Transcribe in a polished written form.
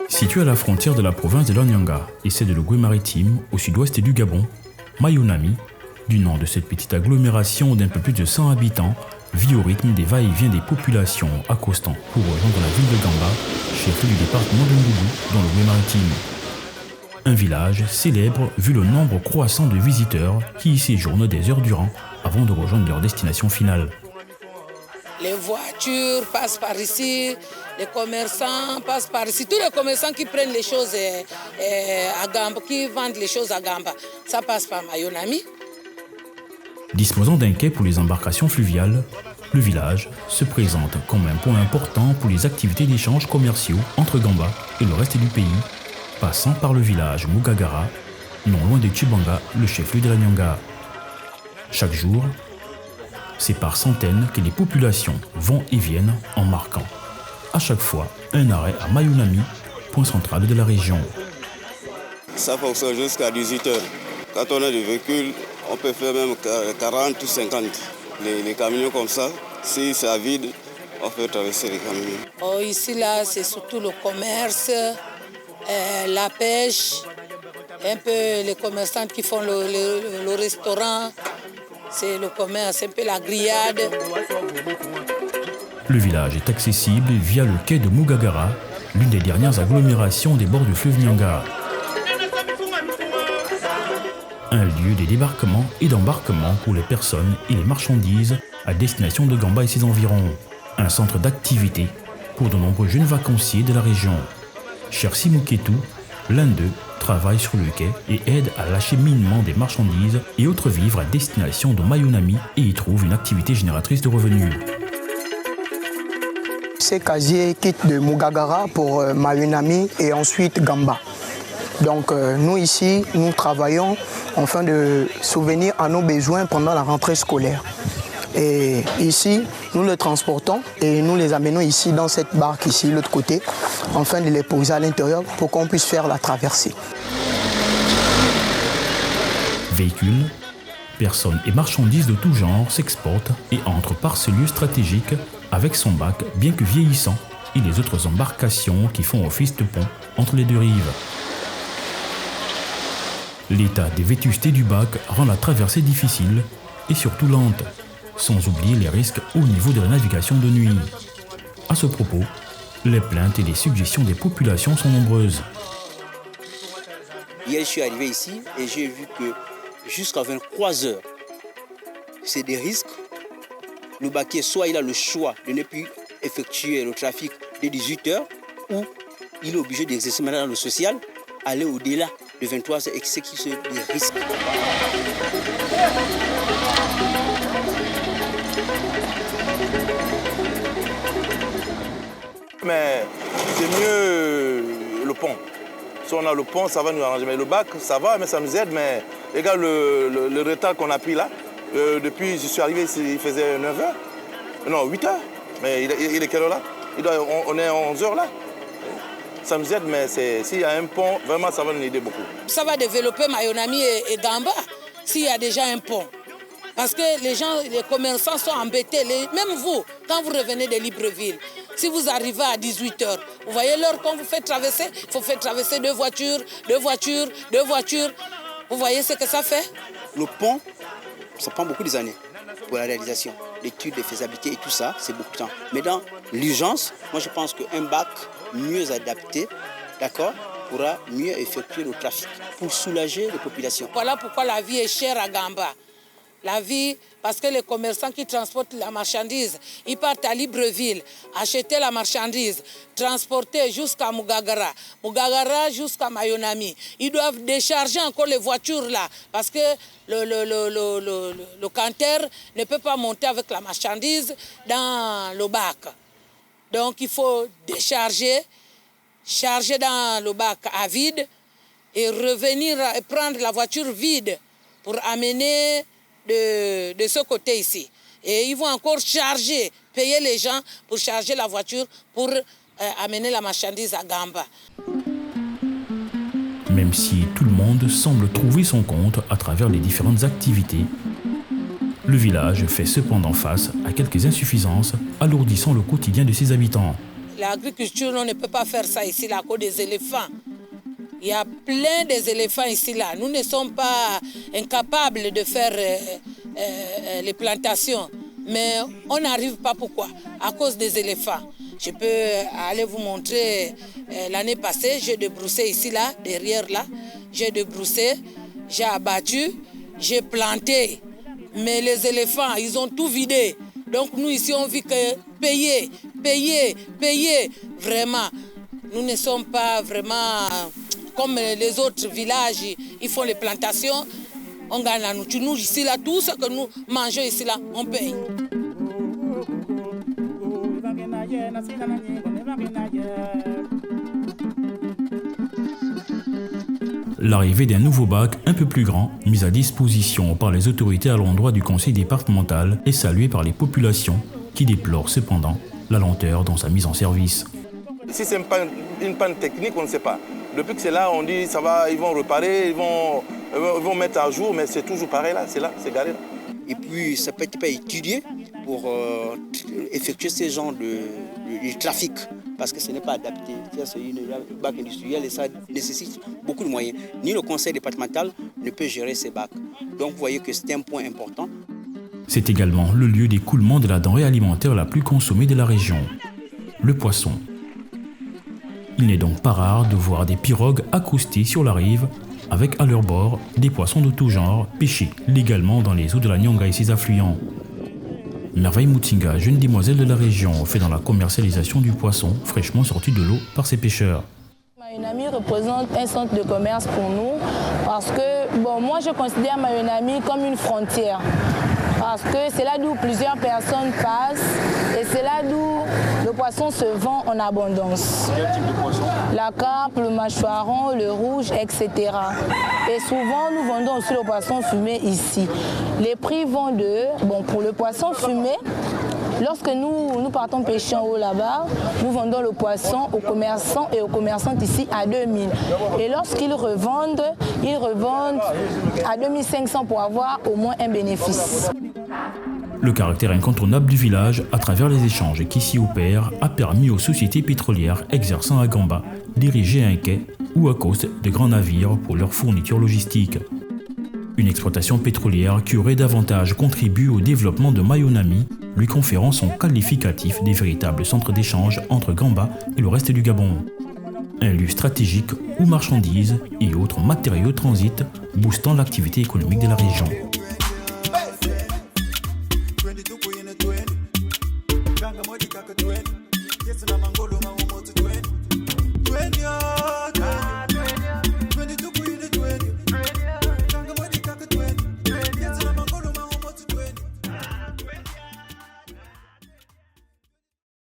Situé à la frontière de la province de l'Onyanga et celle de l'Ogooué-Maritime, au sud-ouest du Gabon, Mayunami, du nom de cette petite agglomération d'un peu plus de 100 habitants, vit au rythme des va-et-vient des populations accostant pour rejoindre la ville de Gamba, chef-lieu du département de Ngoubou, dans l'Ogooué-Maritime. Un village célèbre vu le nombre croissant de visiteurs qui y séjournent des heures durant avant de rejoindre leur destination finale. Les voitures passent par ici, les commerçants passent par ici. Tous les commerçants qui prennent les choses à Gamba, qui vendent les choses à Gamba, ça passe par Mayunami. Disposant d'un quai pour les embarcations fluviales, le village se présente comme un point important pour les activités d'échanges commerciaux entre Gamba et le reste du pays, passant par le village Mugagara, non loin de Tchibanga, le chef-lieu de la Nyanga. Chaque jour, c'est par centaines que les populations vont et viennent en marquant, à chaque fois, un arrêt à Mayunami, point central de la région. Ça fonctionne jusqu'à 18 heures. Quand on a des véhicules, on peut faire même 40 ou 50. Les camions comme ça, si c'est vide, on peut traverser les camions. Oh, ici, là, c'est surtout le commerce, la pêche, un peu les commerçants qui font le restaurant. C'est le commerce, un peu la grillade. Le village est accessible via le quai de Mugagara, l'une des dernières agglomérations des bords du fleuve Nyanga. Un lieu de débarquement et d'embarquement pour les personnes et les marchandises à destination de Gamba et ses environs. Un centre d'activité pour de nombreux jeunes vacanciers de la région. Chersi Mouketou, l'un d'eux, travaille sur le quai et aide à l'acheminement des marchandises et autres vivres à destination de Mayunami et y trouve une activité génératrice de revenus. Ces casiers quittent de Mugagara pour Mayunami et ensuite Gamba. Donc nous ici, nous travaillons afin de souvenir à nos besoins pendant la rentrée scolaire. Et ici, nous les transportons et nous les amenons ici dans cette barque ici, l'autre côté, afin de les poser à l'intérieur pour qu'on puisse faire la traversée. Véhicules, personnes et marchandises de tout genre s'exportent et entrent par ce lieu stratégique avec son bac bien que vieillissant et les autres embarcations qui font office de pont entre les deux rives. L'état des vétustés du bac rend la traversée difficile et surtout lente, sans oublier les risques au niveau de la navigation de nuit. À ce propos, les plaintes et les suggestions des populations sont nombreuses. Hier, je suis arrivé ici et j'ai vu que jusqu'à 23 heures, c'est des risques. Le baquet, soit il a le choix de ne plus effectuer le trafic de 18 heures, ou il est obligé d'exercer maintenant le social, aller au-delà de 23 heures et ce qui se des risques. Mais c'est mieux le pont. Si on a le pont, ça va nous arranger. Mais le bac, ça va, mais ça nous aide. Mais regarde le retard qu'on a pris là. Depuis que je suis arrivé ici, il faisait 9 heures. Non, 8 heures. Mais il est quelle heure là? On est à 11 heures là. Ça nous aide, mais s'il y a un pont, vraiment, ça va nous aider beaucoup. Ça va développer Mayunami et Gamba s'il y a déjà un pont. Parce que les commerçants sont embêtés. Même vous, quand vous revenez de Libreville, si vous arrivez à 18h, vous voyez l'heure qu'on vous fait traverser, il faut faire traverser deux voitures. Vous voyez ce que ça fait? Le pont, ça prend beaucoup d'années pour la réalisation. L'étude de faisabilité et tout ça, c'est beaucoup de temps. Mais dans l'urgence, moi je pense qu'un bac mieux adapté, d'accord, pourra mieux effectuer le trafic pour soulager les populations. Voilà pourquoi la vie est chère à Gamba. La vie, parce que les commerçants qui transportent la marchandise, ils partent à Libreville, acheter la marchandise, transporter jusqu'à Mugagara, Mugagara jusqu'à Mayunami. Ils doivent décharger encore les voitures là, parce que le canter ne peut pas monter avec la marchandise dans le bac. Donc il faut décharger, charger dans le bac à vide et revenir et prendre la voiture vide pour amener de ce côté ici. Et ils vont encore charger, payer les gens pour charger la voiture pour amener la marchandise à Gamba. Même si tout le monde semble trouver son compte à travers les différentes activités, le village fait cependant face à quelques insuffisances alourdissant le quotidien de ses habitants. L'agriculture, on ne peut pas faire ça ici là, à cause des éléphants. Il y a plein d'éléphants ici là. Nous ne sommes pas incapables de faire les plantations. Mais on n'arrive pas. Pourquoi? À cause des éléphants. Je peux aller vous montrer, l'année passée, j'ai débroussé ici là, derrière là. J'ai débroussé, j'ai abattu, j'ai planté. Mais les éléphants, ils ont tout vidé. Donc nous ici, on vit que payer. Vraiment, nous ne sommes pas vraiment comme les autres villages. Ils font les plantations, on gagne la nourriture. Nous ici, là, tout ce que nous mangeons ici, là, on paye. L'arrivée d'un nouveau bac un peu plus grand, mis à disposition par les autorités à l'endroit du conseil départemental, est salué par les populations qui déplorent cependant la lenteur dans sa mise en service. Si c'est une panne technique, on ne sait pas. Depuis que c'est là, on dit ça va, ils vont réparer, ils vont mettre à jour, mais c'est toujours pareil là, c'est garé là. Et puis ça peut être pas étudié pour effectuer ce genre de trafic, parce que ce n'est pas adapté. C'est une bac industrielle et ça nécessite beaucoup de moyens. Ni le conseil départemental ne peut gérer ces bacs. Donc vous voyez que c'est un point important. C'est également le lieu d'écoulement de la denrée alimentaire la plus consommée de la région, le poisson. Il n'est donc pas rare de voir des pirogues accostées sur la rive avec à leur bord des poissons de tout genre pêchés légalement dans les eaux de la Nyanga et ses affluents. Merveille Moutinga, jeune demoiselle de la région, fait dans la commercialisation du poisson fraîchement sorti de l'eau par ses pêcheurs. Mayunami représente un centre de commerce pour nous parce que moi je considère Mayunami comme une frontière. Parce que c'est là d'où plusieurs personnes passent et c'est là d'où le poisson se vend en abondance. Quel type de poisson? La carpe, le mâchoiron, le rouge, etc. Et souvent, nous vendons aussi le poisson fumé ici. Les prix vont pour le poisson fumé, lorsque nous partons pêcher en haut là-bas, nous vendons le poisson aux commerçants et aux commerçantes ici à 2000. Et lorsqu'ils revendent, ils revendent à 2500 pour avoir au moins un bénéfice. Le caractère incontournable du village, à travers les échanges qui s'y opèrent, a permis aux sociétés pétrolières exerçant à Gamba d'ériger un quai ou à côte de grands navires pour leur fourniture logistique. Une exploitation pétrolière qui aurait davantage contribué au développement de Mayunami, lui conférant son qualificatif des véritables centres d'échange entre Gamba et le reste du Gabon. Un lieu stratégique où marchandises et autres matériaux transitent, boostant l'activité économique de la région. Yes, and I'm